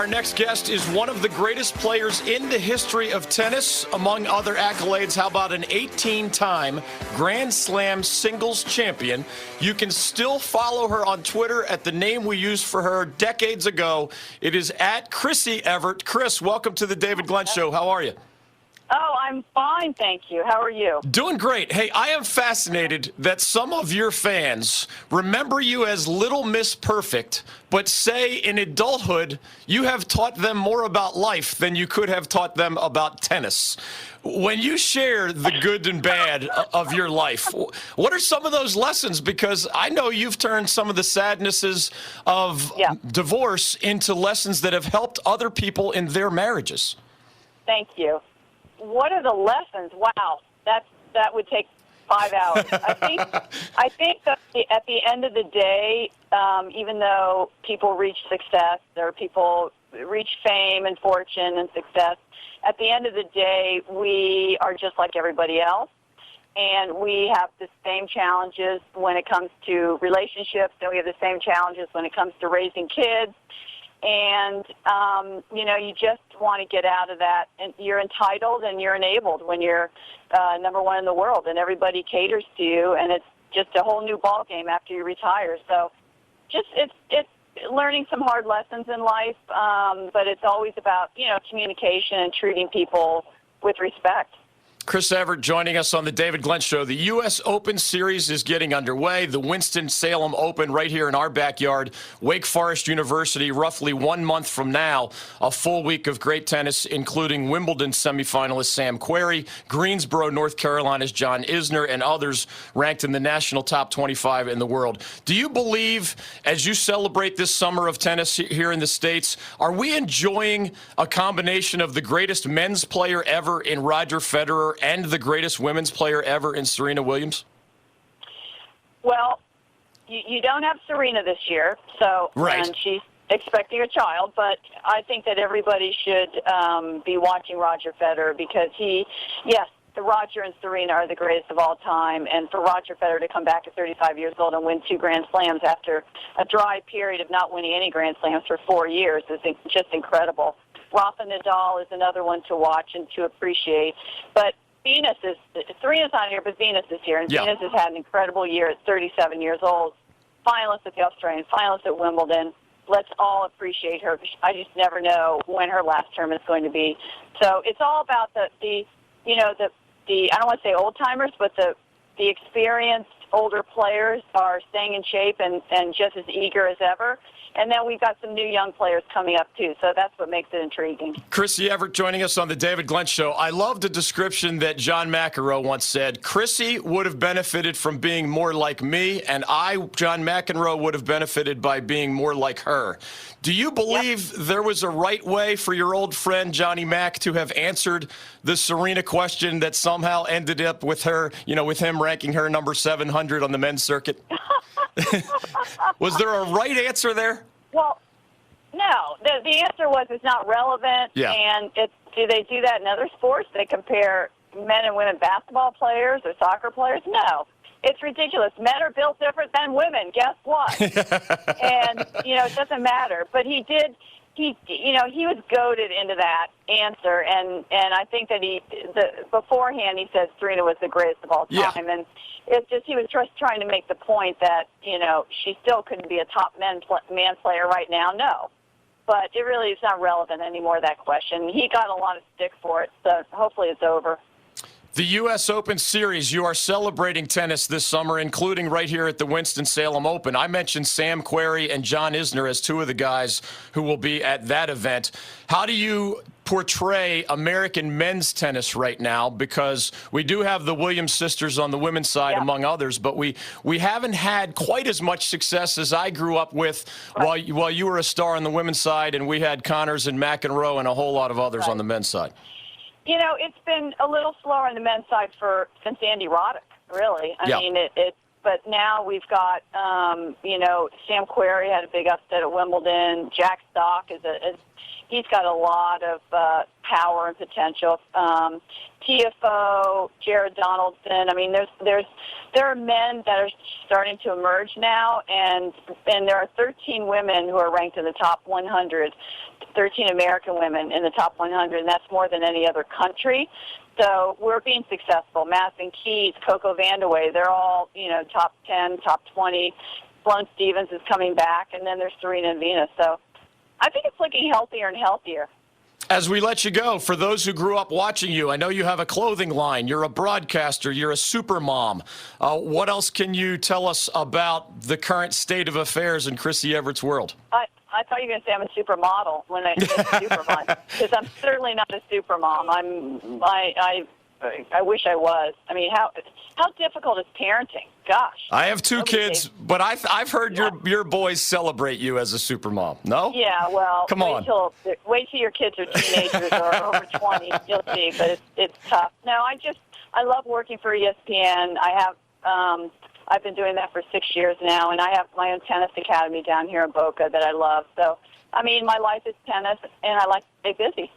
Our next guest is one of the greatest players in the history of tennis. Among other accolades, how about an 18-time Grand Slam singles champion? You can still follow her on Twitter at the name we used for her decades ago. It is at Chrissy Evert. Chris, welcome to the David Glenn Show. How are you? Oh, I'm fine, thank you. How are you? Doing great. Hey, I am fascinated that some of your fans remember you as Little Miss Perfect, but say in adulthood you have taught them more about life than you could have taught them about tennis. When you share the good and bad of your life, what are some of those lessons? Because I know you've turned some of the sadnesses of divorce into lessons that have helped other people in their marriages. Thank you. What are the lessons? Wow, that would take 5 hours. I think that at the end of the day, even though people reach success or people reach fame and fortune and success, at the end of the day, we are just like everybody else, and we have the same challenges when it comes to relationships, and we have the same challenges when it comes to raising kids. And, you just want to get out of that. And you're entitled and you're enabled when you're number one in the world, and everybody caters to you, and it's just a whole new ball game after you retire. So it's learning some hard lessons in life, but it's always about, communication and treating people with respect. Chris Evert joining us on the David Glenn Show. The U.S. Open Series is getting underway. The Winston-Salem Open right here in our backyard. Wake Forest University, roughly 1 month from now, a full week of great tennis, including Wimbledon semifinalist Sam Querrey, Greensboro, North Carolina's John Isner, and others ranked in the national top 25 in the world. Do you believe, as you celebrate this summer of tennis here in the States, are we enjoying a combination of the greatest men's player ever in Roger Federer and the greatest women's player ever in Serena Williams? Well, you don't have Serena this year, and she's expecting a child, but I think that everybody should be watching Roger Federer because Roger and Serena are the greatest of all time, and for Roger Federer to come back at 35 years old and win 2 Grand Slams after a dry period of not winning any Grand Slams for 4 years is just incredible. Rafa Nadal is another one to watch and to appreciate. But Serena's not here, but Venus is here. And Venus has had an incredible year at 37 years old. Finalist at the Australian, finalist at Wimbledon. Let's all appreciate her. I just never know when her last term is going to be. So it's all about the I don't want to say old timers, but the experienced older players are staying in shape and just as eager as ever. And then we've got some new young players coming up, too. So that's what makes it intriguing. Chrissy Evert joining us on the David Glenn Show. I love the description that John McEnroe once said. Chrissy would have benefited from being more like me, and John McEnroe, would have benefited by being more like her. Do you believe there was a right way for your old friend Johnny Mac to have answered the Serena question that somehow ended up with her, with him ranking her number 700 on the men's circuit? Was there a right answer there? Well, no. The answer was it's not relevant. Yeah. And do they do that in other sports? They compare men and women basketball players or soccer players? No. It's ridiculous. Men are built different than women. Guess what? And, it doesn't matter. But he was goaded into that answer, and I think that beforehand he said Serena was the greatest of all time, and it's just he was just trying to make the point that she still couldn't be a top man player right now. No, but it really is not relevant anymore, that question. He got a lot of stick for it, so hopefully it's over. The U.S. Open Series, you are celebrating tennis this summer, including right here at the Winston-Salem Open. I mentioned Sam Querrey and John Isner as two of the guys who will be at that event. How do you portray American men's tennis right now? Because we do have the Williams sisters on the women's side, among others, but we haven't had quite as much success as I grew up with while you were a star on the women's side, and we had Connors and McEnroe and a whole lot of others on the men's side. It's been a little slower on the men's side since Andy Roddick, really. I mean, but now we've got, Sam Querrey had a big upset at Wimbledon. Jack Stock he's got a lot of power and potential. TFO, Jared Donaldson. I mean, there are men that are starting to emerge now, and there are 13 women who are ranked in the top 100. 13 American women in the top 100, and that's more than any other country. So we're being successful. Madison Keys, Coco Vandeweghe, they're all, top 10, top 20. Sloane Stevens is coming back, and then there's Serena and Venus. So I think it's looking healthier and healthier. As we let you go, for those who grew up watching you, I know you have a clothing line, you're a broadcaster, you're a super mom. What else can you tell us about the current state of affairs in Chrissy Everett's world? I thought you were going to say I'm a supermodel when I said supermom, because I'm certainly not a supermom. I wish I was. I mean, how difficult is parenting? Gosh. I have two kids, but I've heard your boys celebrate you as a supermom. No? Yeah, well, come on. Wait till your kids are teenagers or over 20. You'll see, but it's tough. No, I love working for ESPN. I've been doing that for 6 years now, and I have my own tennis academy down here in Boca that I love. So, I mean, my life is tennis, and I like to stay busy.